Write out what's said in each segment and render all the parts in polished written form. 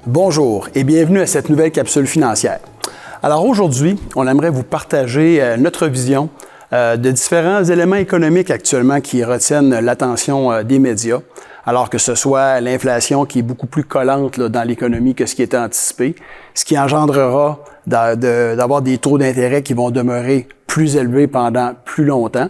Bonjour et bienvenue à cette nouvelle capsule financière. Alors aujourd'hui, on aimerait vous partager notre vision de différents éléments économiques actuellement qui retiennent l'attention des médias, alors que ce soit l'inflation qui est beaucoup plus collante dans l'économie que ce qui était anticipé, ce qui engendrera d'avoir des taux d'intérêt qui vont demeurer plus élevés pendant plus longtemps.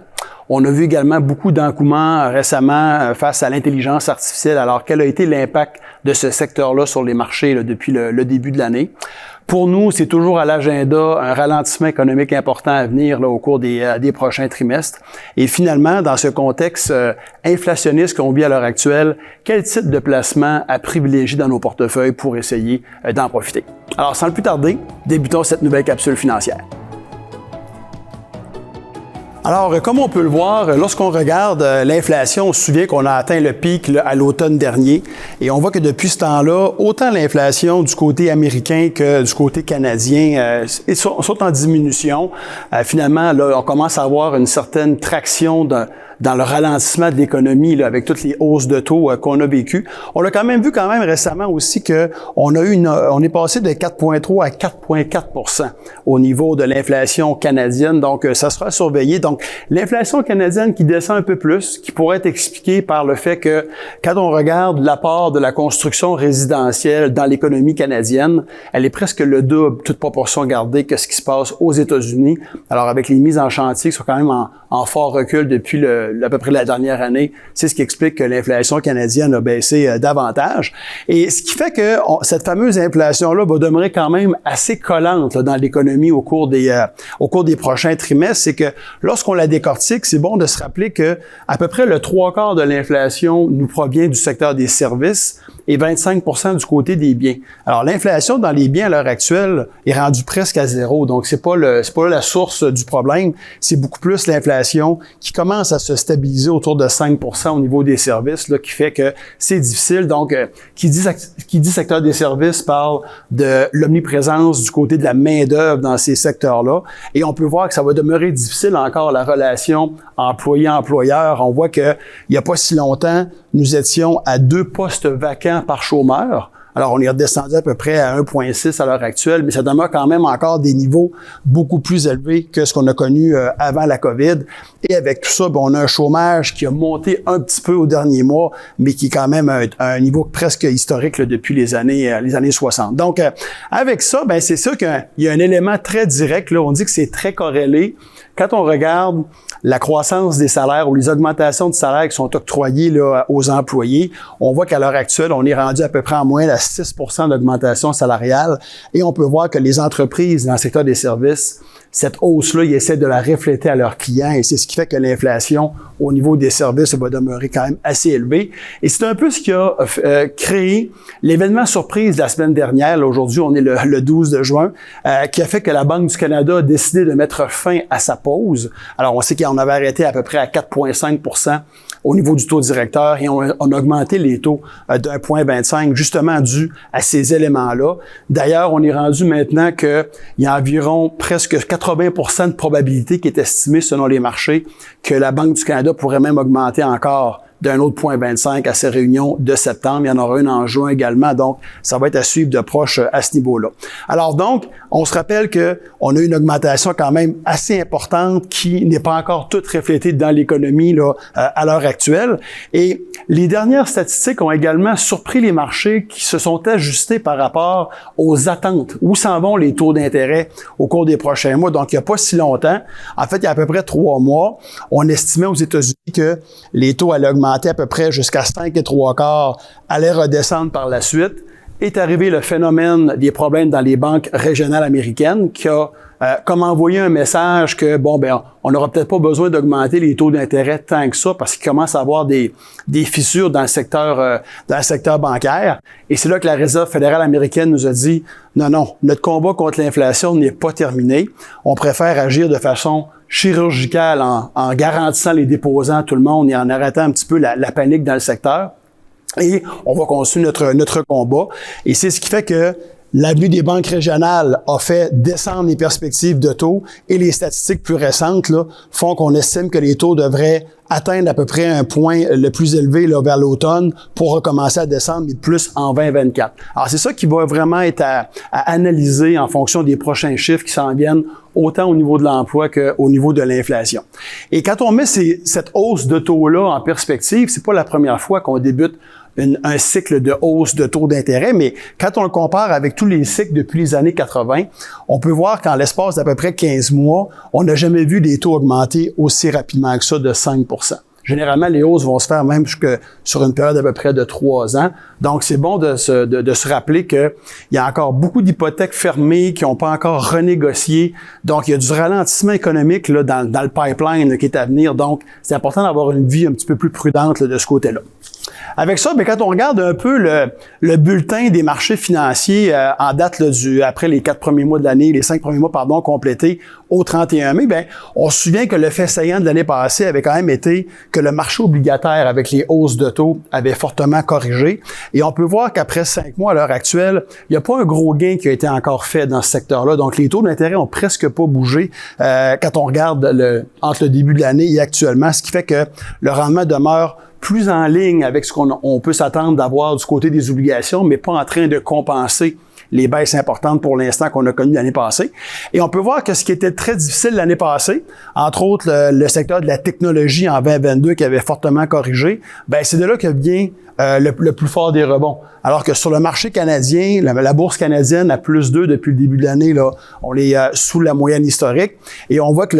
On a vu également beaucoup d'engouement récemment face à l'intelligence artificielle. Alors, quel a été l'impact de ce secteur-là sur les marchés depuis le début de l'année? Pour nous, c'est toujours à l'agenda un ralentissement économique important à venir au cours des prochains trimestres. Et finalement, dans ce contexte inflationniste qu'on vit à l'heure actuelle, quel type de placement à privilégier dans nos portefeuilles pour essayer d'en profiter? Alors, sans plus tarder, débutons cette nouvelle capsule financière. Alors, comme on peut le voir, lorsqu'on regarde l'inflation, on se souvient qu'on a atteint le pic à l'automne dernier et on voit que depuis ce temps-là, autant l'inflation du côté américain que du côté canadien sont en diminution. Finalement, là, on commence à avoir une certaine traction dans le ralentissement de l'économie avec toutes les hausses de taux qu'on a vécues. On a quand même vu récemment aussi que on est passé de 4,3 à 4,4% au niveau de l'inflation canadienne. Donc, ça sera surveillé. Donc, l'inflation canadienne qui descend un peu plus, qui pourrait être expliquée par le fait que quand on regarde l'apport de la construction résidentielle dans l'économie canadienne, elle est presque le double, toute proportion gardée, que ce qui se passe aux États-Unis. Alors, avec les mises en chantier qui sont quand même en fort recul depuis à peu près la dernière année, c'est ce qui explique que l'inflation canadienne a baissé davantage. Et ce qui fait que cette fameuse inflation-là va demeurer quand même assez collante dans l'économie au cours des prochains trimestres. C'est que lorsqu'on la décortique, c'est bon de se rappeler que à peu près le 3/4 de l'inflation nous provient du secteur des services et 25% du côté des biens. Alors, l'inflation dans les biens à l'heure actuelle est rendue presque à zéro. Donc, c'est pas la source du problème. C'est beaucoup plus l'inflation qui commence à se stabiliser autour de 5% au niveau des services, là, qui fait que c'est difficile. Donc, qui dit secteur des services parle de l'omniprésence du côté de la main-d'œuvre dans ces secteurs-là. Et on peut voir que ça va demeurer difficile encore la relation employé-employeur. On voit que il y a pas si longtemps, nous étions à 2 postes vacants par chômeur. Alors, on est redescendu à peu près à 1,6 à l'heure actuelle, mais ça demeure quand même encore des niveaux beaucoup plus élevés que ce qu'on a connu avant la COVID. Et avec tout ça, on a un chômage qui a monté un petit peu au dernier mois, mais qui est quand même à un niveau presque historique depuis les années 60. Donc, avec ça, c'est sûr qu'il y a un élément très direct. Là, on dit que c'est très corrélé. Quand on regarde la croissance des salaires ou les augmentations de salaires qui sont octroyées aux employés, on voit qu'à l'heure actuelle, on est rendu à peu près en moyenne à 6% d'augmentation salariale et on peut voir que les entreprises dans le secteur des services, cette hausse-là, ils essaient de la refléter à leurs clients et c'est ce qui fait que l'inflation au niveau des services va demeurer quand même assez élevée. Et c'est un peu ce qui a créé l'événement surprise de la semaine dernière. Là, aujourd'hui, on est le 12 de juin, qui a fait que la Banque du Canada a décidé de mettre fin à sa pause. Alors, on sait qu'on avait arrêté à peu près à 4,5% au niveau du taux directeur et on a augmenté les taux d'1,25 justement dû à ces éléments-là. D'ailleurs, on est rendu maintenant qu'il y a environ presque 80% de probabilité qui est estimée selon les marchés que la Banque du Canada pourrait même augmenter encore d'un autre 0,25 à ces réunions de septembre. Il y en aura une en juin également, donc ça va être à suivre de proche à ce niveau-là. Alors donc, on se rappelle qu'on a une augmentation quand même assez importante qui n'est pas encore toute reflétée dans l'économie à l'heure actuelle. Et les dernières statistiques ont également surpris les marchés qui se sont ajustés par rapport aux attentes. Où s'en vont les taux d'intérêt au cours des prochains mois? Donc, il n'y a pas si longtemps, en fait, il y a à peu près 3 mois, on estimait aux États-Unis que les taux allaient augmenter à peu près jusqu'à 5,75, allait redescendre par la suite. Est arrivé le phénomène des problèmes dans les banques régionales américaines qui a comme envoyé un message que, on n'aura peut-être pas besoin d'augmenter les taux d'intérêt tant que ça parce qu'il commence à avoir des fissures dans le secteur bancaire. Et c'est là que la Réserve fédérale américaine nous a dit, non, notre combat contre l'inflation n'est pas terminé. On préfère agir de façon chirurgicale en garantissant les déposants à tout le monde et en arrêtant un petit peu la panique dans le secteur. Et on va continuer notre combat. Et c'est ce qui fait que l'avenue des banques régionales a fait descendre les perspectives de taux et les statistiques plus récentes là, font qu'on estime que les taux devraient atteindre à peu près un point le plus élevé là, vers l'automne pour recommencer à descendre, mais plus en 2024. Alors, c'est ça qui va vraiment être à analyser en fonction des prochains chiffres qui s'en viennent, autant au niveau de l'emploi qu'au niveau de l'inflation. Et quand on met cette hausse de taux-là en perspective, c'est pas la première fois qu'on débute un cycle de hausse de taux d'intérêt, mais quand on le compare avec tous les cycles depuis les années 80, on peut voir qu'en l'espace d'à peu près 15 mois, on n'a jamais vu des taux augmenter aussi rapidement que ça de 5 %. Généralement, les hausses vont se faire même sur une période à peu près de 3 ans. Donc, c'est bon de se rappeler qu'il y a encore beaucoup d'hypothèques fermées qui n'ont pas encore renégocié. Donc, il y a du ralentissement économique là, dans le pipeline là, qui est à venir. Donc, c'est important d'avoir une vie un petit peu plus prudente là, de ce côté-là. Avec ça, bien, quand on regarde un peu le bulletin des marchés financiers en date là, après les 4 premiers mois de l'année, les 5 premiers mois, complétés au 31 mai, bien, on se souvient que le fait saillant de l'année passée avait quand même été que le marché obligataire avec les hausses de taux avait fortement corrigé. Et on peut voir qu'après 5 mois à l'heure actuelle, il n'y a pas un gros gain qui a été encore fait dans ce secteur-là. Donc, les taux d'intérêt ont presque pas bougé quand on regarde entre le début de l'année et actuellement, ce qui fait que le rendement demeure plus en ligne avec ce qu'on peut s'attendre d'avoir du côté des obligations, mais pas en train de compenser les baisses importantes pour l'instant qu'on a connues l'année passée. Et on peut voir que ce qui était très difficile l'année passée, entre autres le secteur de la technologie en 2022 qui avait fortement corrigé, ben c'est de là que vient le plus fort des rebonds. Alors que sur le marché canadien, la bourse canadienne à plus 2 depuis le début de l'année, là, on est sous la moyenne historique. Et on voit que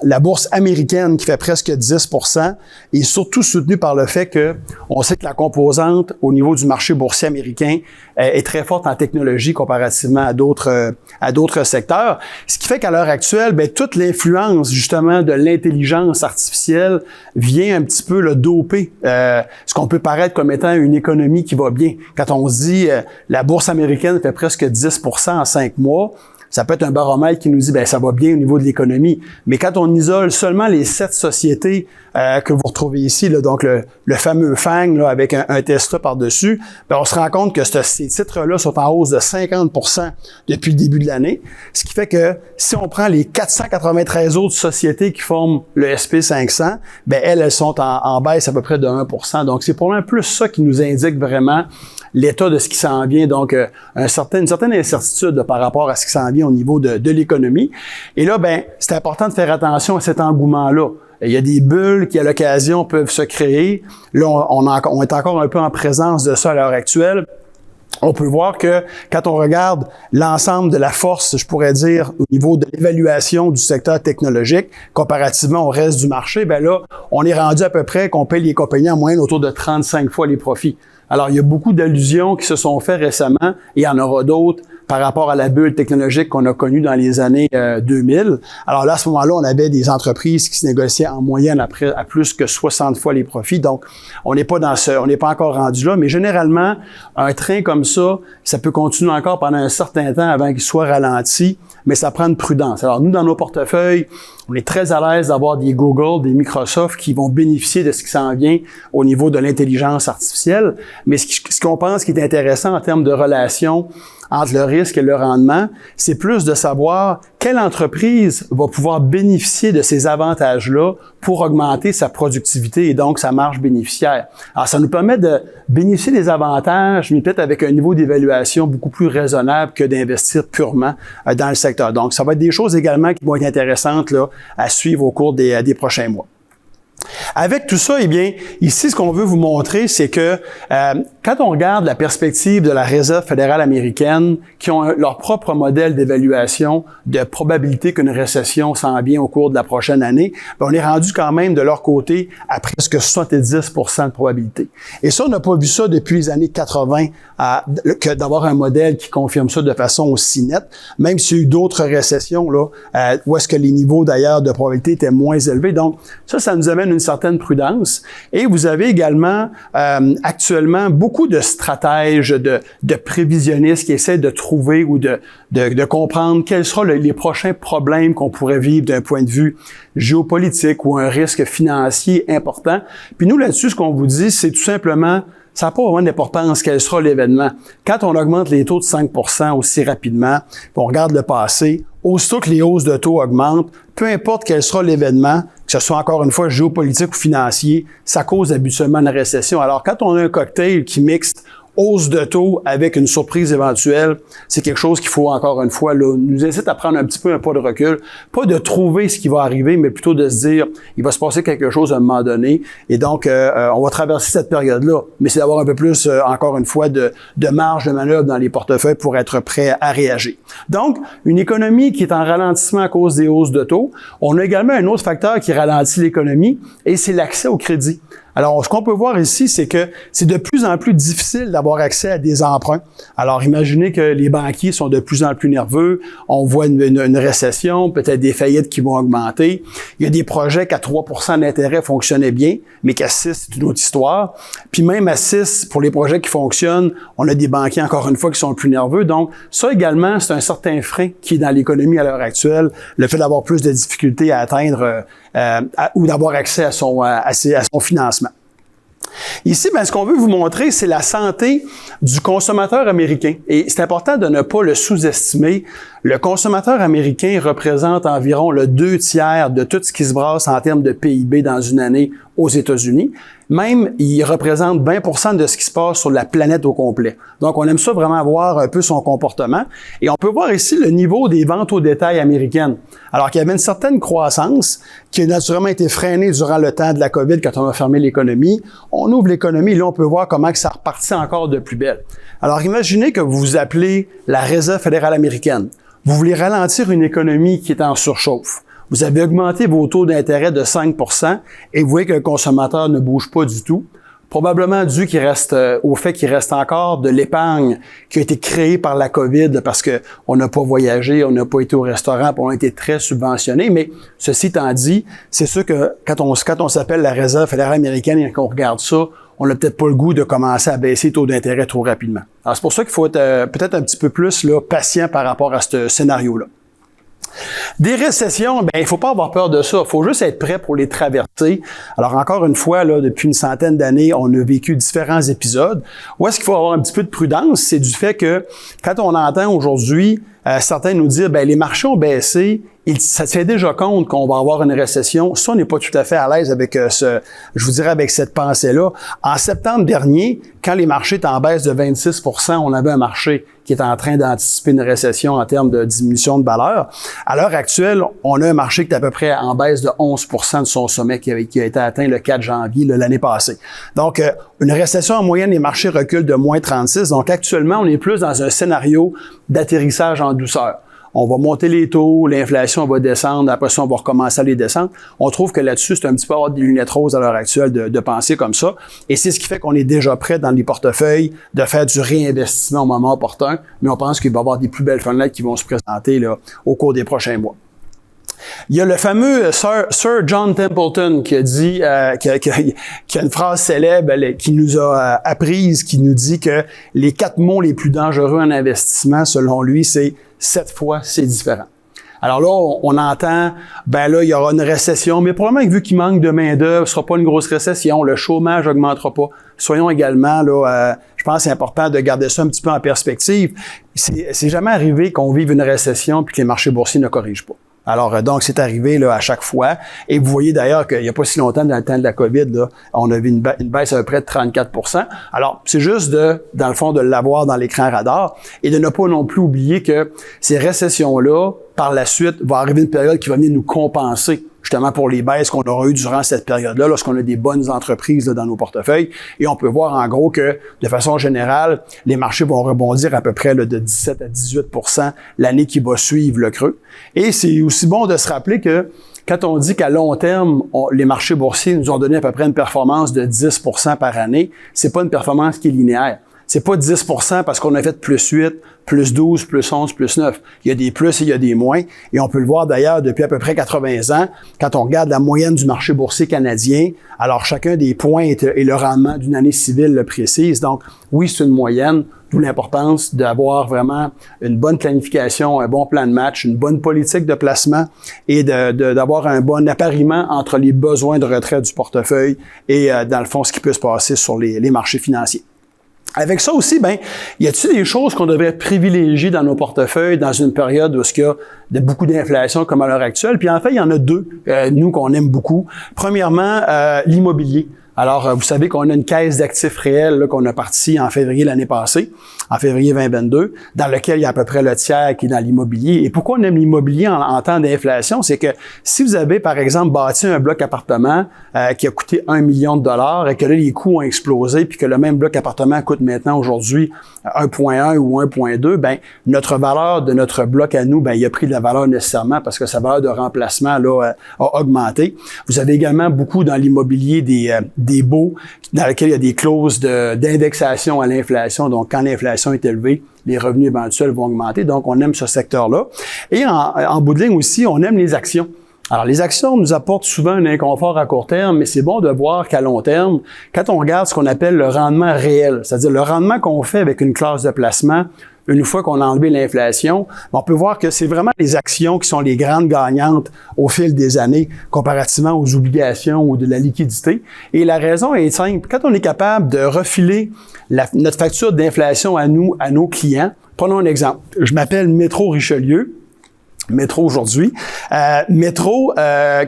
la bourse américaine qui fait presque 10 % est surtout soutenue par le fait que on sait que la composante au niveau du marché boursier américain est très forte en technologie comparativement à d'autres secteurs. Ce qui fait qu'à l'heure actuelle, ben, toute l'influence justement de l'intelligence artificielle vient un petit peu le doper ce qu'on peut paraître comme étant une économie qui va bien. Quand on se dit la bourse américaine fait presque 10 % en 5 mois, ça peut être un baromètre qui nous dit ben ça va bien au niveau de l'économie. Mais quand on isole seulement les 7 sociétés que vous retrouvez ici, là, donc le fameux FANG là, avec un Tesla par-dessus, ben on se rend compte que ces titres-là sont en hausse de 50 % depuis le début de l'année. Ce qui fait que si on prend les 493 autres sociétés qui forment le SP500, ben elles sont en baisse à peu près de 1 %. Donc c'est pour un plus ça qui nous indique vraiment l'état de ce qui s'en vient, donc une certaine incertitude par rapport à ce qui s'en vient au niveau de l'économie. Et là, ben, c'est important de faire attention à cet engouement-là. Il y a des bulles qui, à l'occasion, peuvent se créer. Là, on est encore un peu en présence de ça à l'heure actuelle. On peut voir que quand on regarde l'ensemble de la force, je pourrais dire, au niveau de l'évaluation du secteur technologique, comparativement au reste du marché, ben là, on est rendu à peu près qu'on paye les compagnies en moyenne autour de 35 fois les profits. Alors, il y a beaucoup d'allusions qui se sont faites récemment, et il y en aura d'autres par rapport à la bulle technologique qu'on a connue dans les années 2000. Alors là, à ce moment-là, on avait des entreprises qui se négociaient en moyenne à plus que 60 fois les profits. Donc, on n'est pas encore rendu là, mais généralement, un train comme ça peut continuer encore pendant un certain temps avant qu'il soit ralenti, mais ça prend de prudence. Alors, nous, dans nos portefeuilles, on est très à l'aise d'avoir des Google, des Microsoft qui vont bénéficier de ce qui s'en vient au niveau de l'intelligence artificielle. Mais ce qu'on pense qui est intéressant en termes de relation entre le risque et le rendement, c'est plus de savoir quelle entreprise va pouvoir bénéficier de ces avantages-là pour augmenter sa productivité et donc sa marge bénéficiaire. Alors, ça nous permet de bénéficier des avantages, mais peut-être avec un niveau d'évaluation beaucoup plus raisonnable que d'investir purement dans le secteur. Donc, ça va être des choses également qui vont être intéressantes là, à suivre au cours des prochains mois. Avec tout ça, eh bien, ici, ce qu'on veut vous montrer, c'est que quand on regarde la perspective de la Réserve fédérale américaine, qui ont leur propre modèle d'évaluation de probabilité qu'une récession s'en vient au cours de la prochaine année, bien, on est rendu quand même de leur côté à presque 70 % de probabilité. Et ça, on n'a pas vu ça depuis les années 80, que d'avoir un modèle qui confirme ça de façon aussi nette, même s'il y a eu d'autres récessions, là, où est-ce que les niveaux d'ailleurs de probabilité étaient moins élevés. Donc, ça nous amène une certaine prudence. Et vous avez également actuellement beaucoup de stratèges, de prévisionnistes qui essaient de trouver ou de comprendre quels seront les prochains problèmes qu'on pourrait vivre d'un point de vue géopolitique ou un risque financier important. Puis nous, là-dessus, ce qu'on vous dit, c'est tout simplement ça n'a pas vraiment d'importance quel sera l'événement. Quand on augmente les taux de 5 % aussi rapidement, puis on regarde le passé, aussitôt que les hausses de taux augmentent, peu importe quel sera l'événement, que ce soit encore une fois géopolitique ou financier, ça cause habituellement une récession. Alors, quand on a un cocktail qui mixe hausse de taux avec une surprise éventuelle, c'est quelque chose qu'il faut encore une fois nous incite à prendre un petit peu un pas de recul, pas de trouver ce qui va arriver, mais plutôt de se dire il va se passer quelque chose à un moment donné, et donc on va traverser cette période-là, mais c'est d'avoir un peu plus encore une fois de marge de manœuvre dans les portefeuilles pour être prêt à réagir. Donc une économie qui est en ralentissement à cause des hausses de taux. On a également un autre facteur qui ralentit l'économie, et c'est l'accès au crédit. Alors, ce qu'on peut voir ici, c'est que c'est de plus en plus difficile d'avoir accès à des emprunts. Alors, imaginez que les banquiers sont de plus en plus nerveux, on voit une récession, peut-être des faillites qui vont augmenter. Il y a des projets qu'à 3 % d'intérêt fonctionnaient bien, mais qu'à 6, c'est une autre histoire. Puis même à 6, pour les projets qui fonctionnent, on a des banquiers, encore une fois, qui sont plus nerveux. Donc, ça également, c'est un certain frein qui est dans l'économie à l'heure actuelle, le fait d'avoir plus de difficultés à atteindre ou d'avoir accès à son financement. Ici, ce qu'on veut vous montrer, c'est la santé du consommateur américain. Et c'est important de ne pas le sous-estimer. Le consommateur américain représente environ le 2/3 de tout ce qui se brasse en termes de PIB dans une année aux États-Unis. Même, il représente 20 % de ce qui se passe sur la planète au complet. Donc, on aime ça vraiment voir un peu son comportement. Et on peut voir ici le niveau des ventes au détail américaines. Alors qu'il y avait une certaine croissance qui a naturellement été freinée durant le temps de la COVID quand on a fermé l'économie. On ouvre l'économie et là, on peut voir comment que ça repartit encore de plus belle. Alors, imaginez que vous vous appelez la Réserve fédérale américaine. Vous voulez ralentir une économie qui est en surchauffe. Vous avez augmenté vos taux d'intérêt de 5 % et vous voyez que le consommateur ne bouge pas du tout. Probablement dû au fait qu'il reste encore de l'épargne qui a été créée par la COVID parce qu'on n'a pas voyagé, on n'a pas été au restaurant, puis on a été très subventionné. Mais ceci étant dit, c'est sûr que quand on s'appelle la Réserve fédérale américaine et qu'on regarde ça, on n'a peut-être pas le goût de commencer à baisser les taux d'intérêt trop rapidement. Alors c'est pour ça qu'il faut être peut-être un petit peu plus patient par rapport à ce scénario-là. Des récessions, il faut pas avoir peur de ça. Il faut juste être prêt pour les traverser. Alors, encore une fois, depuis une centaine d'années, on a vécu différents épisodes. Où est-ce qu'il faut avoir un petit peu de prudence? C'est du fait que quand on entend aujourd'hui certains nous dire, les marchés ont baissé, ça tient déjà compte qu'on va avoir une récession. Ça, on n'est pas tout à fait à l'aise avec avec cette pensée-là. En septembre dernier, quand les marchés étaient en baisse de 26 %, on avait un marché qui est en train d'anticiper une récession en termes de diminution de valeur. À l'heure actuelle, on a un marché qui est à peu près en baisse de 11 % de son sommet qui a été atteint le 4 janvier l'année passée. Donc, une récession en moyenne, les marchés reculent de moins 36. Donc, actuellement, on est plus dans un scénario d'atterrissage en douceur. On va monter les taux, l'inflation va descendre, après ça, on va recommencer à les descendre. On trouve que là-dessus, c'est un petit peu avoir des lunettes roses à l'heure actuelle de penser comme ça. Et c'est ce qui fait qu'on est déjà prêt dans les portefeuilles de faire du réinvestissement au moment opportun, mais on pense qu'il va y avoir des plus belles fenêtres qui vont se présenter au cours des prochains mois. Il y a le fameux Sir John Templeton qui a dit, qui a une phrase célèbre qui nous a apprise, qui nous dit que les 4 mots les plus dangereux en investissement, selon lui, c'est 7 fois c'est différent. Alors là, on entend, il y aura une récession, mais probablement que vu qu'il manque de main-d'œuvre, ce sera pas une grosse récession, le chômage augmentera pas. Soyons également, je pense que c'est important de garder ça un petit peu en perspective. C'est jamais arrivé qu'on vive une récession puis que les marchés boursiers ne corrigent pas. Alors, donc, c'est arrivé à chaque fois. Et vous voyez d'ailleurs qu'il n'y a pas si longtemps, dans le temps de la COVID, on a vu une baisse à peu près de 34 %. Alors, c'est juste dans le fond, de l'avoir dans l'écran radar et de ne pas non plus oublier que ces récessions-là, par la suite, va arriver une période qui va venir nous compenser justement pour les baisses qu'on aura eues durant cette période-là, lorsqu'on a des bonnes entreprises dans nos portefeuilles. Et on peut voir en gros que, de façon générale, les marchés vont rebondir à peu près de 17 à 18 % l'année qui va suivre le creux. Et c'est aussi bon de se rappeler que quand on dit qu'à long terme, les marchés boursiers nous ont donné à peu près une performance de 10 % par année, c'est pas une performance qui est linéaire. C'est pas 10 parce qu'on a fait plus 8, plus 12, plus 11, plus 9. Il y a des plus et il y a des moins. Et on peut le voir d'ailleurs depuis à peu près 80 ans, quand on regarde la moyenne du marché boursier canadien, alors chacun des points est le rendement d'une année civile le précise. Donc, oui, c'est une moyenne, d'où l'importance d'avoir vraiment une bonne planification, un bon plan de match, une bonne politique de placement et d'avoir un bon appariement entre les besoins de retrait du portefeuille et, dans le fond, ce qui peut se passer sur les marchés financiers. Avec ça aussi, y a-t-il des choses qu'on devrait privilégier dans nos portefeuilles dans une période où il y a beaucoup d'inflation comme à l'heure actuelle? Puis en fait, il y en a deux, nous, qu'on aime beaucoup. Premièrement, l'immobilier. Alors, vous savez qu'on a une caisse d'actifs réels là, qu'on a partie en février l'année passée, en février 2022, dans lequel il y a à peu près le tiers qui est dans l'immobilier. Et pourquoi on aime l'immobilier en temps d'inflation? C'est que si vous avez, par exemple, bâti un bloc appartement qui a coûté 1 million de dollars et que là, les coûts ont explosé puis que le même bloc appartement coûte maintenant aujourd'hui 1,1 ou 1,2, notre valeur de notre bloc à nous, il a pris de la valeur nécessairement parce que sa valeur de remplacement là, a augmenté. Vous avez également beaucoup dans l'immobilier des baux dans lesquels il y a des clauses d'indexation à l'inflation. Donc, quand l'inflation est élevée, les revenus éventuels vont augmenter. Donc, on aime ce secteur-là. Et en bout de ligne aussi, on aime les actions. Alors, les actions nous apportent souvent un inconfort à court terme, mais c'est bon de voir qu'à long terme, quand on regarde ce qu'on appelle le rendement réel, c'est-à-dire le rendement qu'on fait avec une classe de placement, une fois qu'on a enlevé l'inflation, on peut voir que c'est vraiment les actions qui sont les grandes gagnantes au fil des années, comparativement aux obligations ou de la liquidité. Et la raison est simple. Quand on est capable de refiler notre facture d'inflation à nous, à nos clients, prenons un exemple. Je m'appelle Métro Richelieu. Métro aujourd'hui. Métro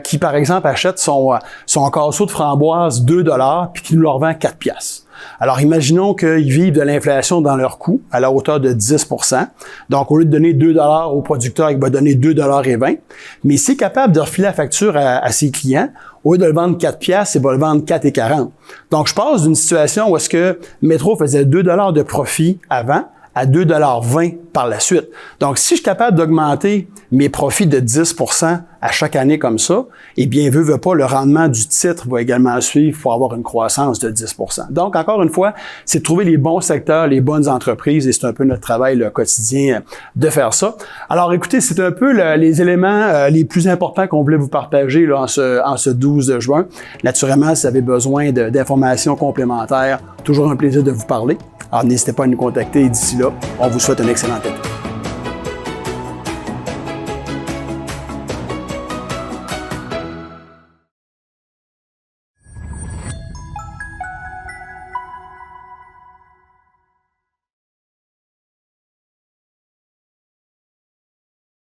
qui, par exemple, achète son casseau de framboise 2 $ puis qui nous le revend 4 piastres. Alors, imaginons qu'ils vivent de l'inflation dans leur coût à la hauteur de 10 %. Donc, au lieu de donner 2 $ au producteur, il va donner 2,20 $. Mais s'il est capable de refiler la facture à ses clients, au lieu de le vendre 4 piastres, il va le vendre 4,40 $. Donc, je passe d'une situation où est-ce que Métro faisait 2 $ de profit avant à 2,20 $ par la suite. Donc, si je suis capable d'augmenter mes profits de 10 % à chaque année comme ça, eh bien, veut pas, le rendement du titre va également suivre pour avoir une croissance de 10 %. Donc, encore une fois, c'est de trouver les bons secteurs, les bonnes entreprises, et c'est un peu notre travail quotidien de faire ça. Alors, écoutez, c'est un peu les éléments les plus importants qu'on voulait vous partager là, en ce 12 juin. Naturellement, si vous avez besoin d'informations complémentaires, toujours un plaisir de vous parler. Alors, n'hésitez pas à nous contacter et d'ici là, on vous souhaite un excellent été.